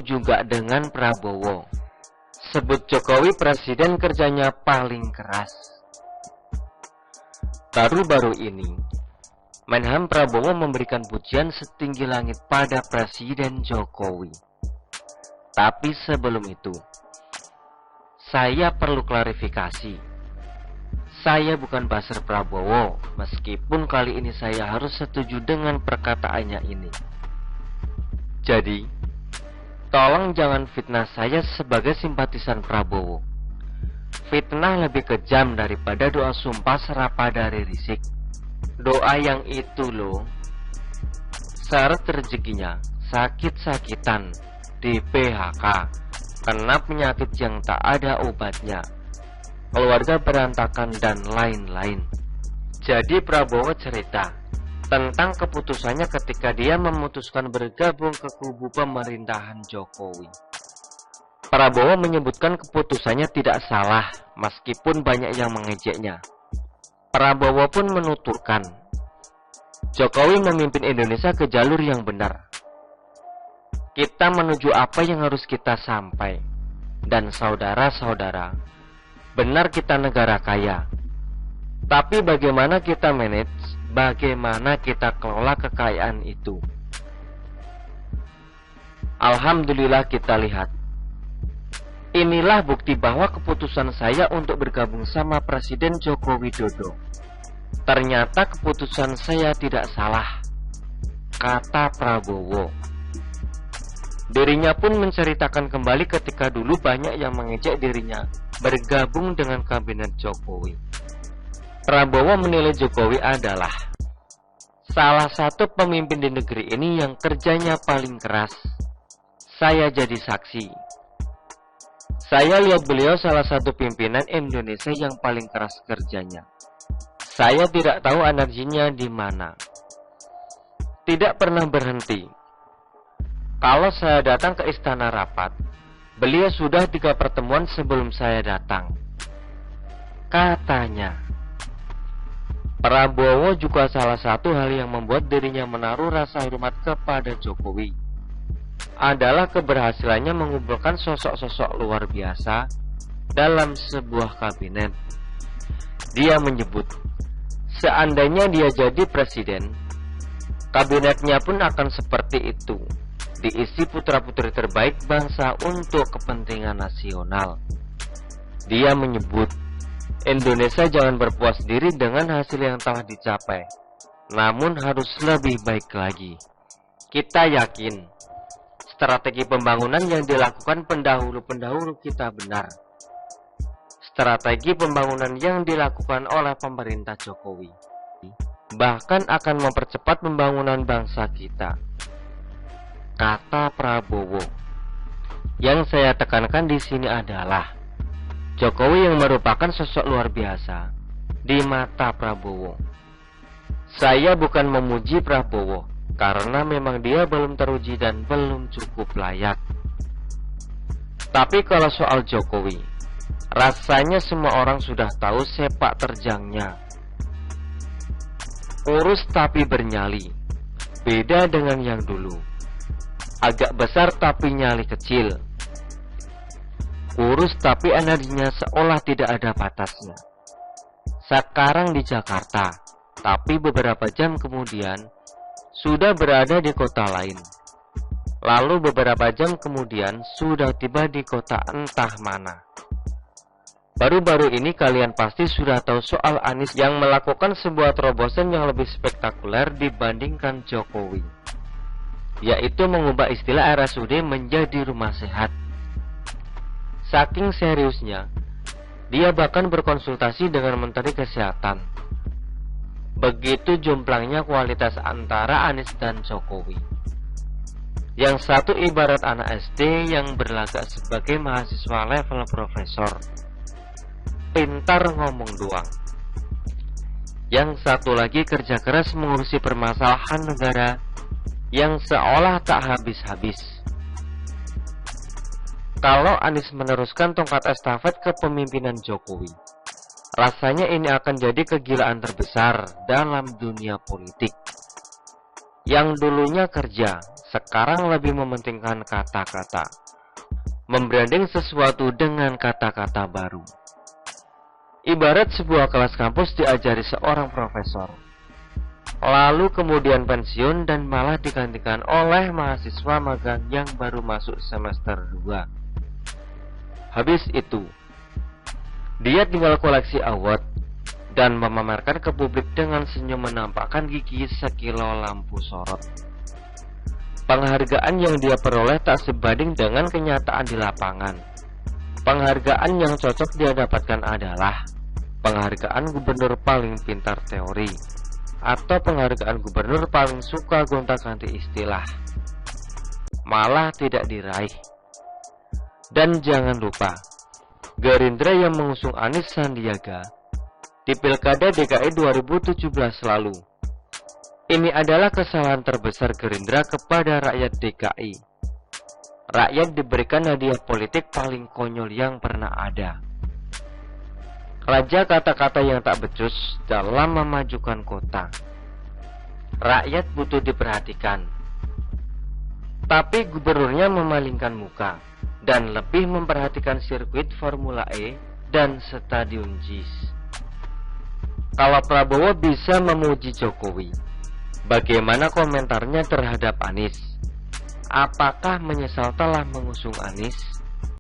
setuju gak dengan Prabowo? Sebut Jokowi presiden kerjanya paling keras. Baru-baru ini, Menhan Prabowo memberikan pujian setinggi langit pada Presiden Jokowi. Tapi sebelum itu, saya perlu klarifikasi. Saya bukan buzzer Prabowo, meskipun kali ini saya harus setuju dengan perkataannya ini. Jadi, tolong jangan fitnah saya sebagai simpatisan Prabowo. Fitnah lebih kejam daripada doa sumpah serapah dari Rizik. Doa yang itu loh, syarat rezekinya sakit-sakitan, di PHK, kena penyakit yang tak ada obatnya, keluarga berantakan dan lain-lain. Jadi Prabowo cerita tentang keputusannya ketika dia memutuskan bergabung ke kubu pemerintahan Jokowi. Prabowo menyebutkan keputusannya tidak salah, meskipun banyak yang mengejeknya. Prabowo pun menuturkan, Jokowi memimpin Indonesia ke jalur yang benar. Kita menuju apa yang harus kita sampai. Dan saudara-saudara, benar kita negara kaya. Tapi bagaimana kita manage, bagaimana kita kelola kekayaan itu? Alhamdulillah kita lihat. Inilah bukti bahwa keputusan saya untuk bergabung sama Presiden Joko Widodo. Ternyata keputusan saya tidak salah, kata Prabowo. Dirinya pun menceritakan kembali ketika dulu banyak yang mengejek dirinya bergabung dengan kabinet Jokowi. Prabowo menilai Jokowi adalah salah satu pemimpin di negeri ini yang kerjanya paling keras. Saya jadi saksi. Saya lihat beliau salah satu pimpinan Indonesia yang paling keras kerjanya. Saya tidak tahu energinya di mana. Tidak pernah berhenti. Kalau saya datang ke istana rapat, beliau sudah 3 pertemuan sebelum saya datang. Katanya, Prabowo juga salah satu hal yang membuat dirinya menaruh rasa hormat kepada Jokowi adalah keberhasilannya mengumpulkan sosok-sosok luar biasa dalam sebuah kabinet. Dia menyebut, seandainya dia jadi presiden, kabinetnya pun akan seperti itu, diisi putra-putri terbaik bangsa untuk kepentingan nasional. Dia menyebut, Indonesia jangan berpuas diri dengan hasil yang telah dicapai, namun harus lebih baik lagi. Kita yakin strategi pembangunan yang dilakukan pendahulu-pendahulu kita benar. Strategi pembangunan yang dilakukan oleh pemerintah Jokowi bahkan akan mempercepat pembangunan bangsa kita, kata Prabowo. Yang saya tekankan di sini adalah Jokowi yang merupakan sosok luar biasa di mata Prabowo. Saya bukan memuji Prabowo, karena memang dia belum teruji dan belum cukup layak. Tapi kalau soal Jokowi, rasanya semua orang sudah tahu sepak terjangnya. Kurus tapi bernyali, beda dengan yang dulu. Agak besar tapi nyali kecil. Kurus tapi energinya seolah tidak ada batasnya. Sekarang di Jakarta, tapi beberapa jam kemudian sudah berada di kota lain. Lalu beberapa jam kemudian sudah tiba di kota entah mana. Baru-baru ini kalian pasti sudah tahu soal Anies yang melakukan sebuah terobosan yang lebih spektakuler dibandingkan Jokowi, yaitu mengubah istilah RSUD menjadi rumah sehat. Saking seriusnya, dia bahkan berkonsultasi dengan Menteri Kesehatan. Begitu jomplangnya kualitas antara Anies dan Jokowi. Yang satu ibarat anak SD yang berlagak sebagai mahasiswa level profesor, pintar ngomong doang. Yang satu lagi kerja keras mengurusi permasalahan negara yang seolah tak habis-habis. Kalau Anies meneruskan tongkat estafet kepemimpinan Jokowi, rasanya ini akan jadi kegilaan terbesar dalam dunia politik. yang dulunya kerja, sekarang lebih mementingkan kata-kata, membranding sesuatu dengan kata-kata baru. Ibarat sebuah kelas kampus diajari seorang profesor, lalu kemudian pensiun dan malah digantikan oleh mahasiswa magang yang baru masuk semester 2. Habis itu, dia tinggal koleksi award dan memamerkan ke publik dengan senyum menampakkan gigi sekilo lampu sorot. Penghargaan yang dia peroleh tak sebanding dengan kenyataan di lapangan. Penghargaan yang cocok dia dapatkan adalah penghargaan gubernur paling pintar teori, atau penghargaan gubernur paling suka gonta-ganti istilah. Malah tidak diraih. Dan jangan lupa, Gerindra yang mengusung Anies Sandiaga di Pilkada DKI 2017 lalu. Ini adalah kesalahan terbesar Gerindra kepada rakyat DKI. Rakyat diberikan hadiah politik paling konyol yang pernah ada. Raja kata-kata yang tak becus dalam memajukan kota. Rakyat butuh diperhatikan. Tapi gubernurnya memalingkan muka dan lebih memperhatikan sirkuit Formula E dan stadion JIS. Kalau Prabowo bisa memuji Jokowi, bagaimana komentarnya terhadap Anies? Apakah menyesal telah mengusung Anies?